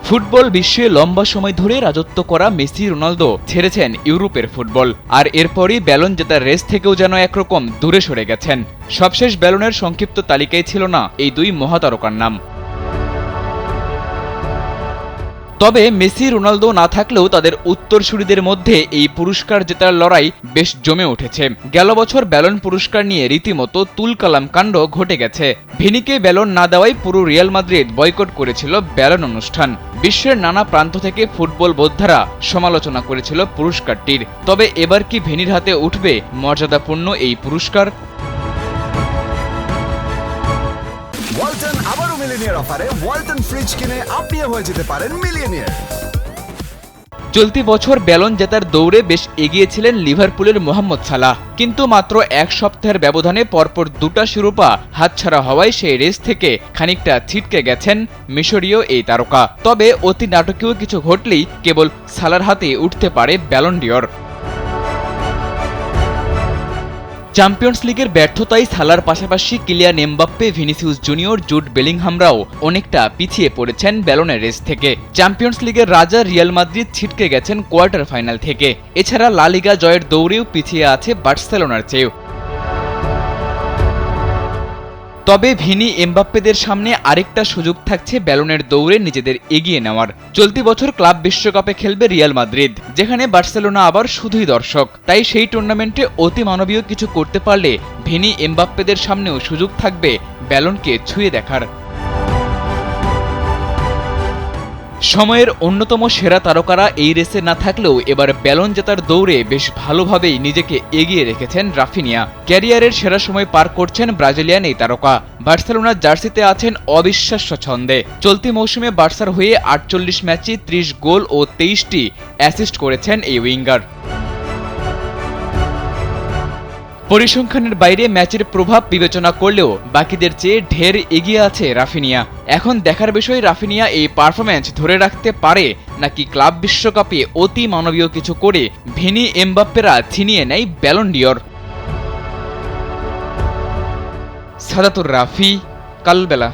Football বিশ্বে লম্বা সময় ধরে রাজত্ব করা মেসি রোনালদো ছেড়েছেন ইউরোপের ফুটবল, আর এরপরই ব্যালন জেতার রেস থেকেও যেন একরকম দূরে সরে গেছেন। সবশেষ ব্যালনের সংক্ষিপ্ত তালিকায় ছিল না এই দুই মহাতারকার নাম। তবে মেসি রোনালদো না থাকলেও তাদের উত্তরসূরিদের মধ্যে এই পুরস্কার জেতার লড়াই বেশ জমে উঠেছে। গেল বছর ব্যালন পুরস্কার নিয়ে রীতিমতো তুলকালাম কাণ্ড ঘটে গেছে। ভিনিকে ব্যালন না দেওয়ায় পুরো রিয়াল মাদ্রিদ বয়কট করেছিল ব্যালন অনুষ্ঠান। বিশ্বের নানা প্রান্ত থেকে ফুটবল বোদ্ধারা সমালোচনা করেছিল পুরস্কারটির। তবে এবার কি ভিনির হাতে উঠবে মর্যাদাপূর্ণ এই পুরস্কার? ওয়ালটন আবারও মিলিয়নিয়ার অফারে ওয়ালটন ফ্রিজ কিনে আপনিও হয়ে যেতে পারেন মিলিয়নিয়ার। চলতি বছর ব্যালন জেতার দৌড়ে বেশ এগিয়ে ছিলেন লিভারপুলের মোহাম্মদ সালাহ, কিন্তু মাত্র এক সপ্তাহের ব্যবধানে পরপর দুটা শিরোপা হাতছাড়া হওয়ায় সেই রেস থেকে খানিকটা ছিটকে গেছেন মিশরীয় এই তারকা। তবে অতি নাটকীয় কিছু ঘটলেই কেবল সালার হাতে উঠতে পারে ব্যালন ডিওর। চ্যাম্পিয়ন্স লিগের ব্যর্থতায় সালার পাশাপাশি Kylian Mbappe, Vinicius junior, Jude বেলিংহামরাও অনেকটা পিছিয়ে পড়েছেন ব্যালনের রেস থেকে। চ্যাম্পিয়ন্স লিগের রাজা রিয়াল মাদ্রিদ ছিটকে গেছেন কোয়ার্টার ফাইনাল থেকে। এছাড়া লা লিগা জয়ের দৌড়েও পিছিয়ে আছে বার্সেলোনার চেয়েও। তবে ভিনি এমবাপ্পেদের সামনে আরেকটা সুযোগ থাকছে ব্যালনের দৌড়ে নিজেদের এগিয়ে নেওয়ার। চলতি বছর ক্লাব বিশ্বকাপে খেলবে রিয়াল মাদ্রিদ, যেখানে বার্সেলোনা আবার শুধুই দর্শক। তাই সেই টুর্নামেন্টে অতি মানবীয় কিছু করতে পারলে ভিনি এমবাপ্পেদের সামনেও সুযোগ থাকবে ব্যালনকে ছুঁয়ে দেখার। সময়ের অন্যতম সেরা তারকারা এই রেসে না থাকলেও এবার ব্যালন জেতার দৌড়ে বেশ ভালোভাবেই নিজেকে এগিয়ে রেখেছেন রাফিনিয়া। ক্যারিয়ারের সেরা সময় পার করছেন ব্রাজিলিয়ান এই তারকা। বার্সেলোনার জার্সিতে আছেন অবিশ্বাস্য ছন্দে। চলতি মৌসুমে বার্সার হয়ে ৪৮ ম্যাচে ৩০ গোল ও ২৩টি অ্যাসিস্ট করেছেন এই উইঙ্গার। পরিসংখ্যানের বাইরে ম্যাচের প্রভাব বিবেচনা করলেও বাকিদের চেয়ে ঢের এগিয়ে আছে রাফিনিয়া। এখন দেখার বিষয় রাফিনিয়া এই পারফরম্যান্স ধরে রাখতে পারে নাকি ক্লাব বিশ্বকাপে অতি মানবীয় কিছু করে ভিনি এমবাপ্পেরা ছিনিয়ে নেয় ব্যালন ডিওর। সাদাতুর রাফি, কালবেলা।